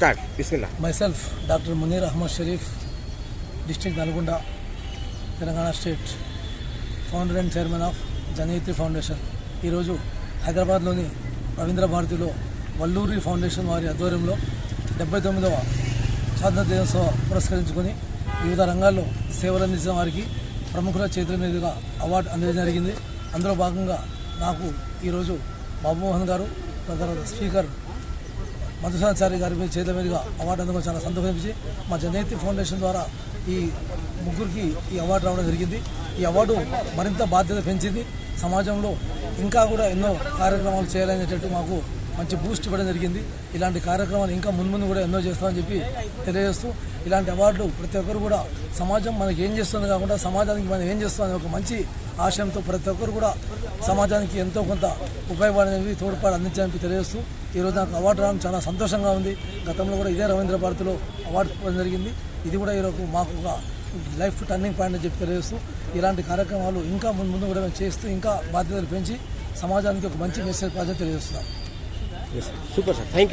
Start Bismillah. Myself, Dr. Munir Ahmad Sharif, District Nalgonda, Telangana State, founder and chairman of Janayatri Foundation. ఈరోజు హైదరాబాద్లోని రవీంద్ర భారతిలో Valluri foundation వారి ఆధ్వర్యంలో 79వ స్వాతంత్ర దినోత్సవ పురస్కరించుకొని వివిధ రంగాల్లో సేవలు అందించిన వారికి ప్రముఖుల చేతుల మీదుగా అవార్డు అందజేయడం జరిగింది. అందులో భాగంగా నాకు ఈరోజు బాబు మోహన్ గారు, తర్వాత స్పీకర్ మధుసూదనాచారి గారి చేతుల మీదుగా అవార్డు అందుకొని చాలా సంతోషం అనిపించి మా జనయత్రి ఫౌండేషన్ ద్వారా ఈ ముగ్గురికి ఈ అవార్డు రావడం జరిగింది. ఈ అవార్డు మరింత బాధ్యత పెంచింది. సమాజంలో ఇంకా కూడా ఎన్నో కార్యక్రమాలు చేయాలనేటట్టు మాకు మంచి బూస్ట్ ఇవ్వడం జరిగింది. ఇలాంటి కార్యక్రమాలు ఇంకా ముందు కూడా ఎన్నో చేస్తామని చెప్పి తెలియజేస్తూ, ఇలాంటి అవార్డులు ప్రతి ఒక్కరు కూడా సమాజం మనకి ఏం చేస్తుంది కాకుండా సమాజానికి మనం ఏం చేస్తామని ఒక మంచి ఆశయంతో ప్రతి ఒక్కరు కూడా సమాజానికి ఎంతో కొంత ఉపయోగపడేవి తోడ్పాటు అందించాలని తెలియజేస్తూ ఈరోజు నాకు అవార్డు రావడం చాలా సంతోషంగా ఉంది. గతంలో కూడా ఇదే రవీంద్ర భారతిలో అవార్డు ఇవ్వడం జరిగింది. ఇది కూడా ఈరోజు మాకు ఒక లైఫ్ టర్నింగ్ పాయింట్ అని చెప్పి తెలియజేస్తూ ఇలాంటి కార్యక్రమాలు ఇంకా ముందు కూడా మేము చేస్తూ ఇంకా బాధ్యతలు పెంచి సమాజానికి ఒక మంచి మెసేజ్ బాధ్యత తెలియజేస్తున్నాం. Super sir, thank you.